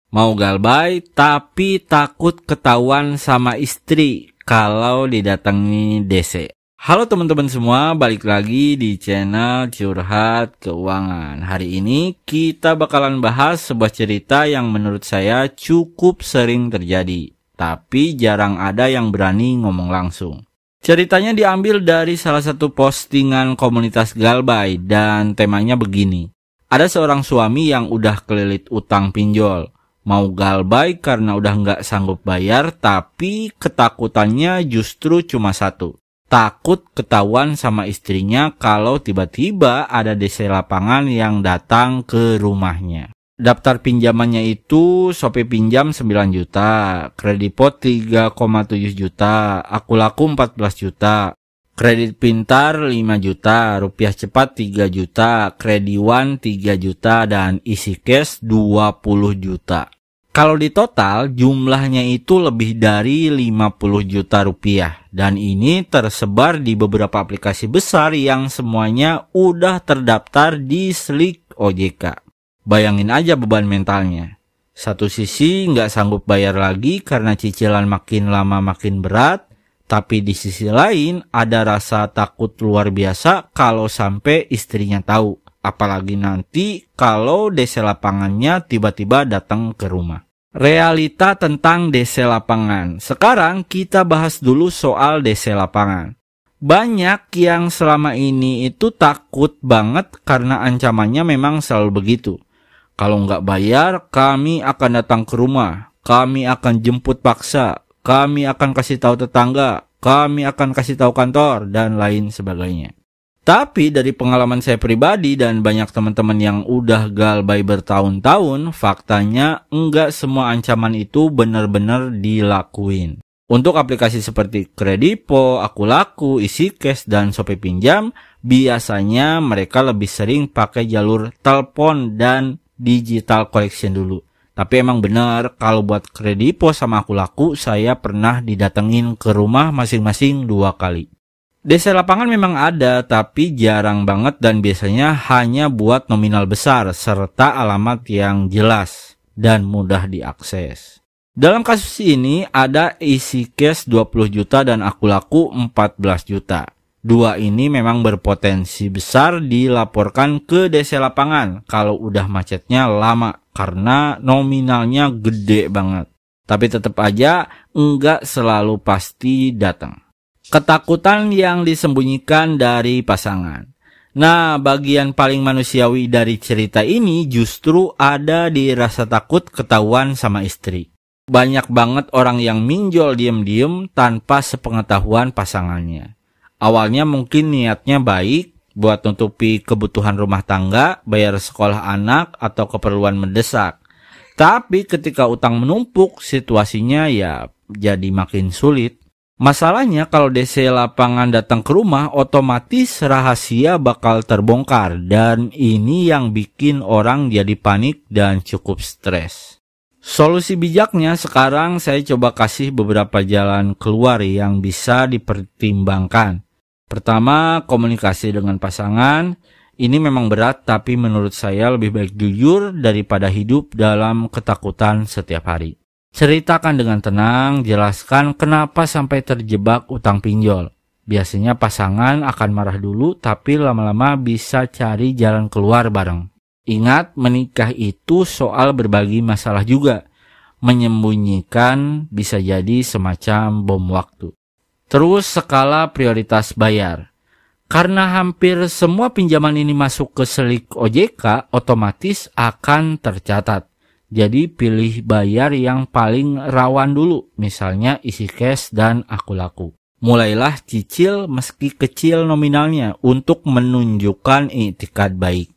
Mau galbay tapi takut ketahuan sama istri kalau didatangi DC. Halo teman-teman semua, balik lagi di channel Curhat Keuangan. Hari ini kita bakalan bahas sebuah cerita yang menurut saya cukup sering terjadi, tapi jarang ada yang berani ngomong langsung. Ceritanya diambil dari salah satu postingan komunitas galbay dan temanya begini. Ada seorang suami yang udah kelilit utang pinjol. Mau galbay karena udah nggak sanggup bayar, tapi ketakutannya justru cuma satu. Takut ketahuan sama istrinya kalau tiba-tiba ada DC lapangan yang datang ke rumahnya. Daftar pinjamannya itu Shopee pinjam 9 juta, Kredipot 3,7 juta, Akulaku 14 juta, Kredit Pintar 5 juta, Rupiah Cepat 3 juta, Krediwan 3 juta, dan isi cash 20 juta. Kalau di total jumlahnya itu lebih dari 50 juta rupiah, dan ini tersebar di beberapa aplikasi besar yang semuanya udah terdaftar di Slick OJK. Bayangin aja beban mentalnya. Satu sisi nggak sanggup bayar lagi karena cicilan makin lama makin berat, tapi di sisi lain ada rasa takut luar biasa kalau sampai istrinya tahu. Apalagi nanti kalau DC lapangannya tiba-tiba datang ke rumah. Realita tentang DC lapangan. Sekarang kita bahas dulu soal DC lapangan. Banyak yang selama ini itu takut banget karena ancamannya memang selalu begitu. Kalau nggak bayar, kami akan datang ke rumah. Kami akan jemput paksa. Kami akan kasih tahu tetangga. Kami akan kasih tahu kantor, dan lain sebagainya. Tapi dari pengalaman saya pribadi dan banyak teman-teman yang udah galbay bertahun-tahun, faktanya enggak semua ancaman itu benar-benar dilakuin. Untuk aplikasi seperti Kredipo, Akulaku, Isi Cash, dan Shopee Pinjam, biasanya mereka lebih sering pakai jalur telepon dan digital collection dulu. Tapi emang benar kalau buat Kredipo sama Akulaku, saya pernah didatengin ke rumah masing-masing 2 kali. DC lapangan memang ada, tapi jarang banget dan biasanya hanya buat nominal besar serta alamat yang jelas dan mudah diakses. Dalam kasus ini ada isi cash 20 juta dan Akulaku 14 juta. Dua ini memang berpotensi besar dilaporkan ke DC lapangan kalau udah macetnya lama karena nominalnya gede banget. Tapi tetap aja enggak selalu pasti datang. Ketakutan yang disembunyikan dari pasangan. Nah, bagian paling manusiawi dari cerita ini justru ada di rasa takut ketahuan sama istri. Banyak banget orang yang minjol diem-diem tanpa sepengetahuan pasangannya. Awalnya mungkin niatnya baik buat nutupi kebutuhan rumah tangga, bayar sekolah anak, atau keperluan mendesak. Tapi ketika utang menumpuk, situasinya ya jadi makin sulit. Masalahnya kalau DC lapangan datang ke rumah, otomatis rahasia bakal terbongkar, dan ini yang bikin orang jadi panik dan cukup stres. Solusi bijaknya sekarang saya coba kasih beberapa jalan keluar yang bisa dipertimbangkan. Pertama, komunikasi dengan pasangan. Ini memang berat, tapi menurut saya lebih baik jujur daripada hidup dalam ketakutan setiap hari. Ceritakan dengan tenang, jelaskan kenapa sampai terjebak utang pinjol. Biasanya pasangan akan marah dulu, tapi lama-lama bisa cari jalan keluar bareng. Ingat, menikah itu soal berbagi masalah juga. Menyembunyikan bisa jadi semacam bom waktu. Terus skala prioritas bayar. Karena hampir semua pinjaman ini masuk ke Slick OJK, otomatis akan tercatat. Jadi pilih bayar yang paling rawan dulu, misalnya Isi Cash dan Akulaku. Mulailah cicil meski kecil nominalnya untuk menunjukkan itikad baik.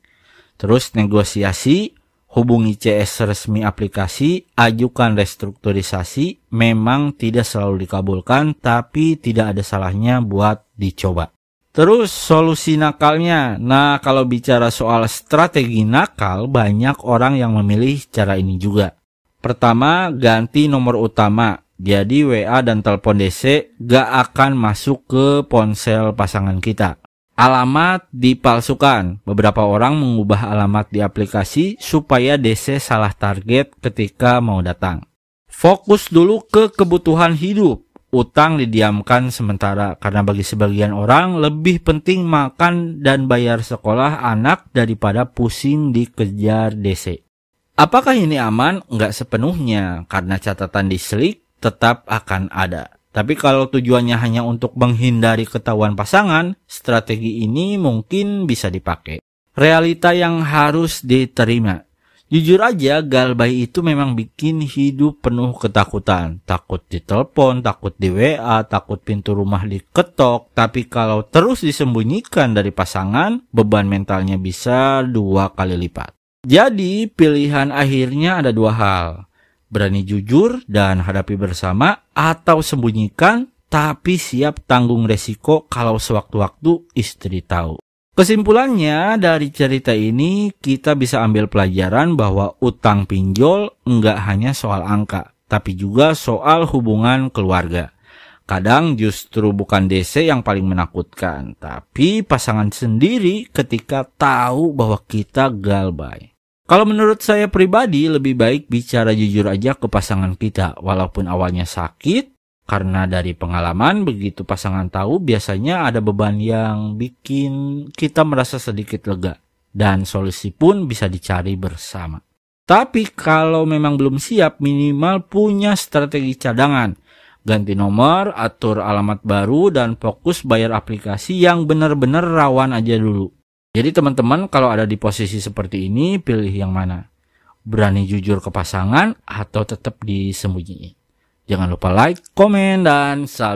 Terus negosiasi, hubungi CS resmi aplikasi, ajukan restrukturisasi. Memang tidak selalu dikabulkan, tapi tidak ada salahnya buat dicoba. Terus solusi nakalnya. Nah, kalau bicara soal strategi nakal, banyak orang yang memilih cara ini juga. Pertama, ganti nomor utama. Jadi WA dan telepon DC gak akan masuk ke ponsel pasangan kita. Alamat dipalsukan. Beberapa orang mengubah alamat di aplikasi supaya DC salah target ketika mau datang. Fokus dulu ke kebutuhan hidup. Utang didiamkan sementara karena bagi sebagian orang lebih penting makan dan bayar sekolah anak daripada pusing dikejar DC. Apakah ini aman? Enggak sepenuhnya karena catatan di Slick tetap akan ada. Tapi kalau tujuannya hanya untuk menghindari ketahuan pasangan, strategi ini mungkin bisa dipakai. Realita yang harus diterima. Jujur aja, galbay itu memang bikin hidup penuh ketakutan. Takut ditelepon, takut di WA, takut pintu rumah diketok. Tapi kalau terus disembunyikan dari pasangan, beban mentalnya bisa 2 kali lipat. Jadi pilihan akhirnya ada 2 hal. Berani jujur dan hadapi bersama, atau sembunyikan tapi siap tanggung resiko kalau sewaktu-waktu istri tahu. Kesimpulannya dari cerita ini kita bisa ambil pelajaran bahwa utang pinjol enggak hanya soal angka, tapi juga soal hubungan keluarga. Kadang justru bukan DC yang paling menakutkan, tapi pasangan sendiri ketika tahu bahwa kita galbay. Kalau menurut saya pribadi, lebih baik bicara jujur aja ke pasangan kita. Walaupun awalnya sakit, karena dari pengalaman begitu pasangan tahu biasanya ada beban yang bikin kita merasa sedikit lega. Dan solusi pun bisa dicari bersama. Tapi kalau memang belum siap, minimal punya strategi cadangan. Ganti nomor, atur alamat baru, dan fokus bayar aplikasi yang benar-benar rawan aja dulu. Jadi teman-teman kalau ada di posisi seperti ini, pilih yang mana? Berani jujur ke pasangan atau tetap disembunyiin? Jangan lupa like, komen, dan subscribe.